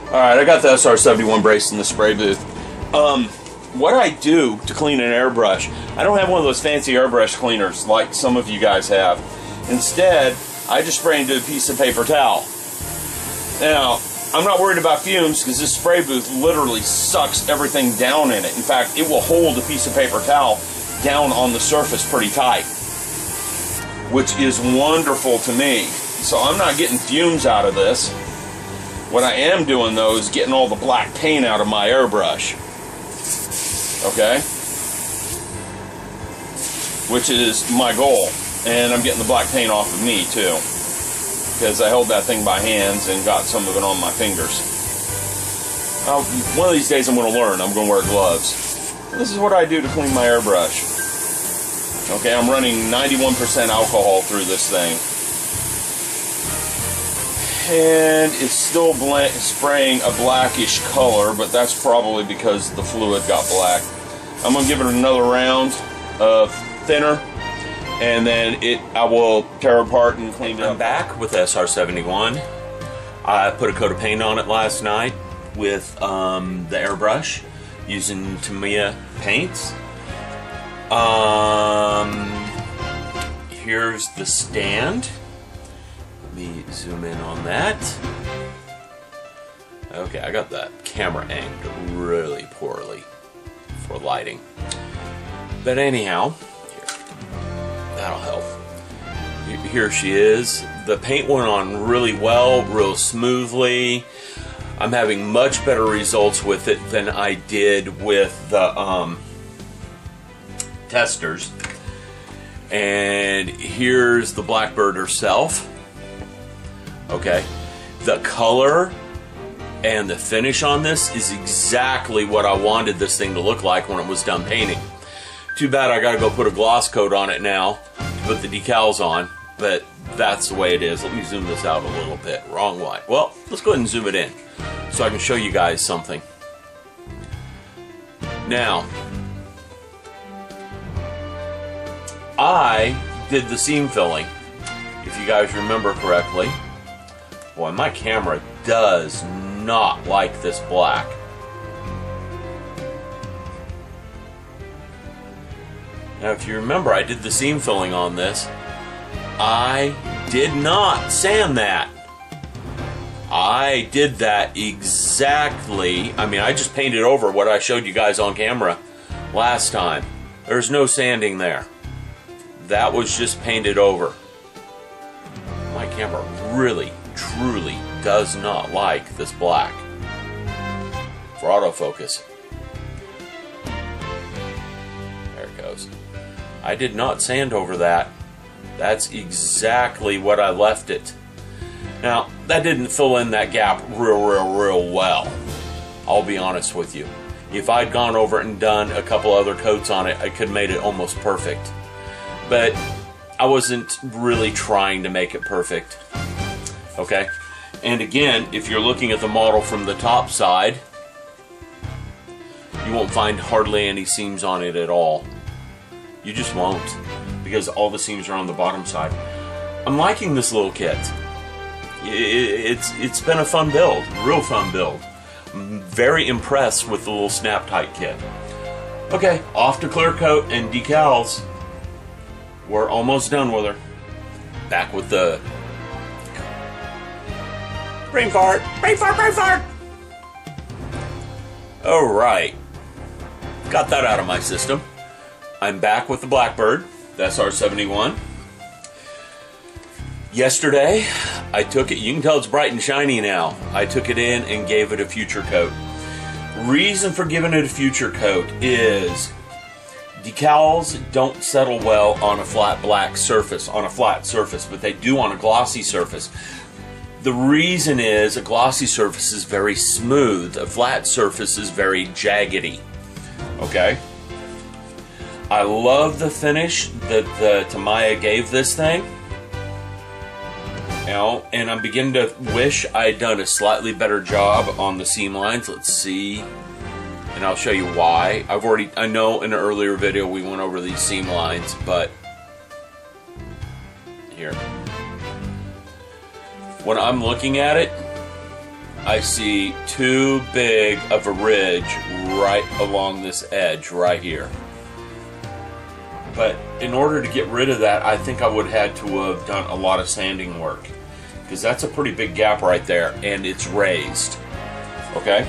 Alright, I got the SR-71 brace in the spray booth. What I do to clean an airbrush, I don't have one of those fancy airbrush cleaners like some of you guys have. Instead, I just spray into a piece of paper towel. Now, I'm not worried about fumes because this spray booth literally sucks everything down in it. In fact, it will hold a piece of paper towel down on the surface pretty tight, which is wonderful to me. So I'm not getting fumes out of this. What I am doing though is getting all the black paint out of my airbrush. Okay? Which is my goal. And I'm getting the black paint off of me too, because I held that thing by hands and got some of it on my fingers. One of these days I'm going to learn. I'm going to wear gloves. This is what I do to clean my airbrush. Okay, I'm running 91% alcohol through this thing. And it's still spraying a blackish color, but that's probably because the fluid got black. I'm going to give it another round of thinner, and then I will tear apart and clean it up. I'm back with SR-71. I put a coat of paint on it last night with the airbrush using Tamiya paints. Here's the stand. Let me zoom in on that. Okay, I got that camera aimed really poorly for lighting. But anyhow, that'll help. Here she is. The paint went on really well, real smoothly. I'm having much better results with it than I did with the testers. And here's the Blackbird herself. Okay, the color and the finish on this is exactly what I wanted this thing to look like when it was done painting. Too bad I gotta go put a gloss coat on it now to put the decals on, but that's the way it is. Let me zoom this out a little bit. Wrong way. Well, let's go ahead and zoom it in so I can show you guys something. Now, I did the seam filling, if you guys remember correctly. Boy, my camera does not like this black. Now, if you remember, I did the seam filling on this. I did not sand that. I did that exactly. I mean, I just painted over what I showed you guys on camera last time. There's no sanding there. That was just painted over. My camera really, truly does not like this black for autofocus. There it goes. I did not sand over that. That's exactly what I left it. Now, that didn't fill in that gap real well. I'll be honest with you. If I'd gone over and done a couple other coats on it, I could have made it almost perfect. But I wasn't really trying to make it perfect. Okay? And again, if you're looking at the model from the top side, you won't find hardly any seams on it at all. You just won't, because all the seams are on the bottom side. I'm liking this little kit. It's been a fun build, real fun build. I'm very impressed with the little snap tight kit. Okay, off to clear coat and decals. We're almost done with her. Back with the brain fart, brain fart, brain fart. All right, got that out of my system. I'm back with the Blackbird, the SR-71. Yesterday, I took it, you can tell it's bright and shiny now. I took it in and gave it a future coat. Reason for giving it a future coat is decals don't settle well on a flat black surface, but they do on a glossy surface. The reason is a glossy surface is very smooth, a flat surface is very jaggedy. Okay? I love the finish that the Tamiya gave this thing. You know, and I'm beginning to wish I'd done a slightly better job on the seam lines. Let's see. And I'll show you why. I know in an earlier video we went over these seam lines, but here. When I'm looking at it, I see too big of a ridge right along this edge right here. But in order to get rid of that, I think I would have had to have done a lot of sanding work, because that's a pretty big gap right there, and it's raised. Okay?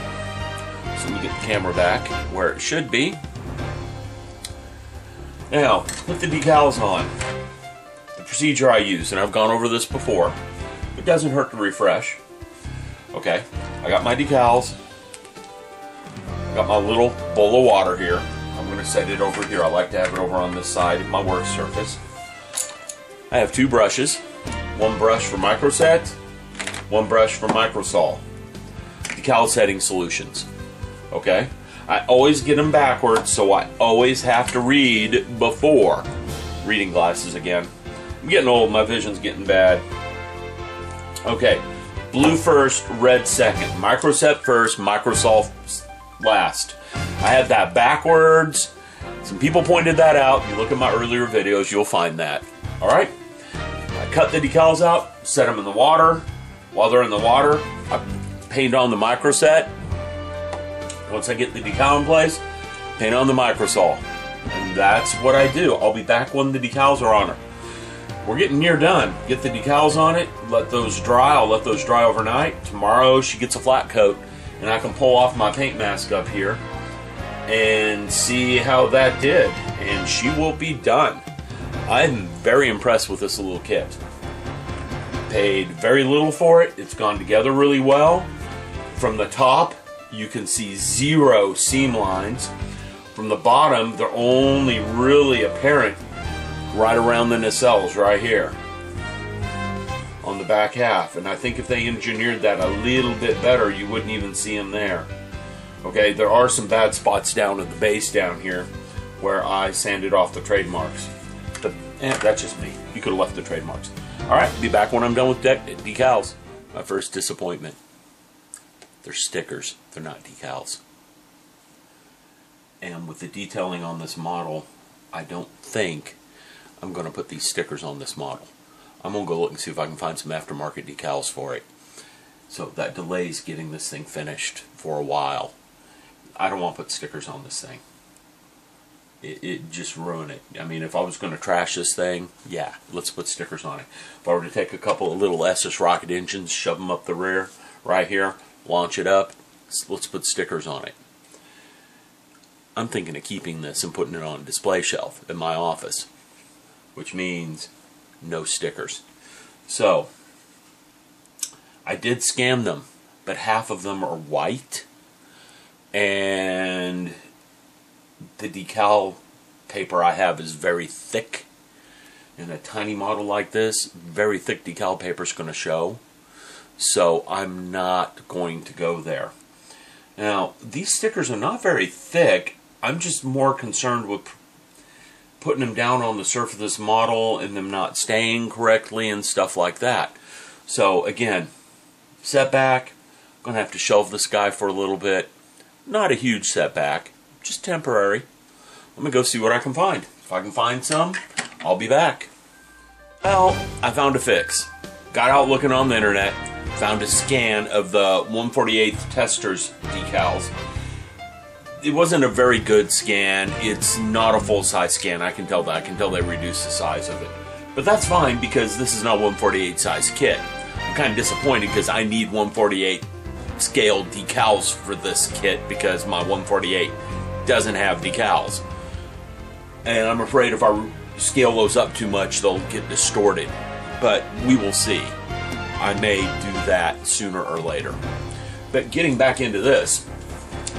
So let me get the camera back where it should be. Now, put the decals on. The procedure I use, and I've gone over this before, it doesn't hurt to refresh. Okay, I got my decals. I got my little bowl of water here. I'm going to set it over here. I like to have it over on this side of my work surface. I have 2 brushes. One brush for microset, one brush for microsol. Decal setting solutions. Okay? I always get them backwards, so I always have to read before. Reading glasses again. I'm getting old, my vision's getting bad. Okay, blue first, red second. Microset first, microsol last. I had that backwards. Some people pointed that out. If you look at my earlier videos, you'll find that. Alright? I cut the decals out, set them in the water. While they're in the water, I paint on the microset. Once I get the decal in place, paint on the microsol. And that's what I do. I'll be back when the decals are on her. We're getting near done. Get the decals on it, let those dry. I'll let those dry overnight. Tomorrow she gets a flat coat, and I can pull off my paint mask up here and see how that did. And she will be done. I'm very impressed with this little kit. Paid very little for it. It's gone together really well. From the top, you can see 0 seam lines. From the bottom, they're only really apparent right around the nacelles right here on the back half. And I think if they engineered that a little bit better, you wouldn't even see them there. Okay, there are some bad spots down at the base down here where I sanded off the trademarks. But that's just me. You could have left the trademarks. Alright, be back when I'm done with decals. My first disappointment. They're stickers. They're not decals. And with the detailing on this model, I don't think I'm going to put these stickers on this model. I'm going to go look and see if I can find some aftermarket decals for it. So that delays getting this thing finished for a while. I don't want to put stickers on this thing. It just ruin it. I mean, if I was going to trash this thing, yeah, let's put stickers on it. If I were to take a couple of little SS rocket engines, shove them up the rear, right here, launch it up, let's put stickers on it. I'm thinking of keeping this and putting it on a display shelf in my office, which means no stickers. So, I did scan them, but half of them are white, and the decal paper I have is very thick. In a tiny model like this, very thick decal paper is going to show. So I'm not going to go there. Now, these stickers are not very thick. I'm just more concerned with putting them down on the surface of this model and them not staying correctly and stuff like that. So again, setback. Going to have to shelve this guy for a little bit. Not a huge setback, just temporary. Let me go see what I can find. If I can find some, I'll be back. Well, I found a fix. Got out looking on the internet, found a scan of the 1/48 testers decals. It wasn't a very good scan. It's not a full-size scan. I can tell that. I can tell they reduced the size of it. But that's fine because this is not 1/48 size kit. I'm kind of disappointed because I need 1/48 scale decals for this kit because my 1/48 doesn't have decals. And I'm afraid if I scale those up too much, they'll get distorted. But we will see. I may do that sooner or later. But getting back into this,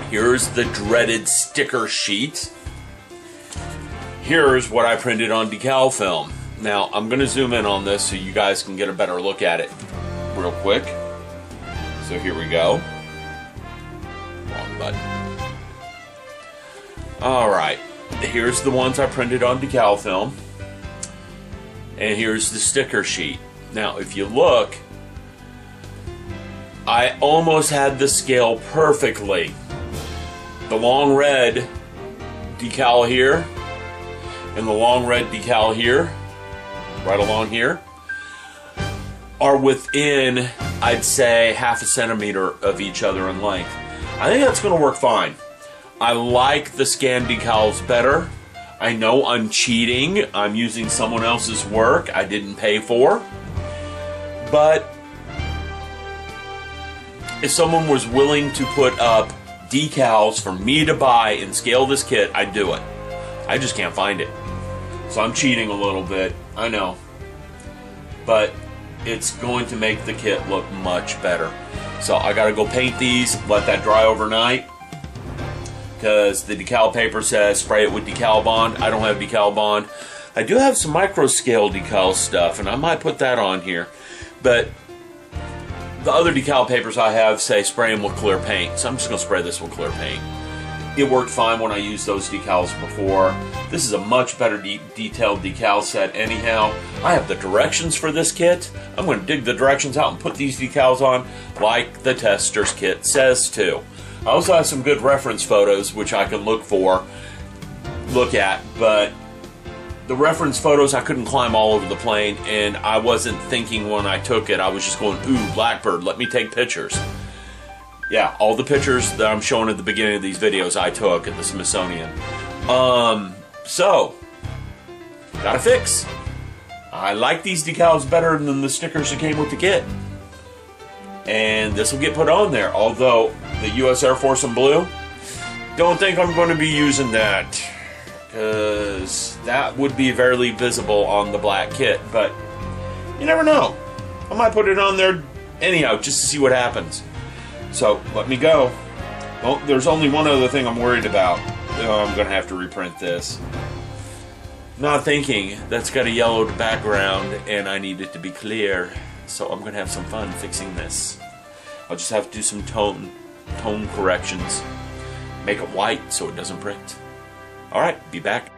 here's the dreaded sticker sheet. Here's what I printed on decal film. Now, I'm going to zoom in on this so you guys can get a better look at it real quick. So here we go. Wrong button. Alright, here's the ones I printed on decal film. And here's the sticker sheet. Now, if you look, I almost had the scale perfectly. The long red decal here and the long red decal here, right along here, are within I'd say 1/2 centimeter of each other in length. I think that's going to work fine. I like the scan decals better. I know I'm cheating. I'm using someone else's work I didn't pay for. But if someone was willing to put up decals for me to buy and scale this kit, I'd do it. I just can't find it. So I'm cheating a little bit, I know. But it's going to make the kit look much better. So I gotta go paint these, let that dry overnight. Because the decal paper says spray it with decal bond. I don't have decal bond. I do have some micro scale decal stuff, and I might put that on here. But the other decal papers I have say spray them with clear paint, so I'm just going to spray this with clear paint. It worked fine when I used those decals before. This is a much better detailed decal set anyhow. I have the directions for this kit. I'm going to dig the directions out and put these decals on like the tester's kit says to. I also have some good reference photos which I can look at, but the reference photos I couldn't climb all over the plane, and I wasn't thinking when I took it. I was just going, ooh, Blackbird, let me take pictures. Yeah, all the pictures that I'm showing at the beginning of these videos I took at the Smithsonian. So, gotta fix. I like these decals better than the stickers that came with the kit. And this will get put on there, although the U.S. Air Force in blue, don't think I'm going to be using that, because that would be very visible on the black kit, but you never know. I might put it on there anyhow, just to see what happens. So, let me go. Oh, there's only one other thing I'm worried about. Oh, I'm going to have to reprint this. Not thinking that's got a yellowed background and I need it to be clear, so I'm going to have some fun fixing this. I'll just have to do some tone corrections. Make it white so it doesn't print. Alright, be back.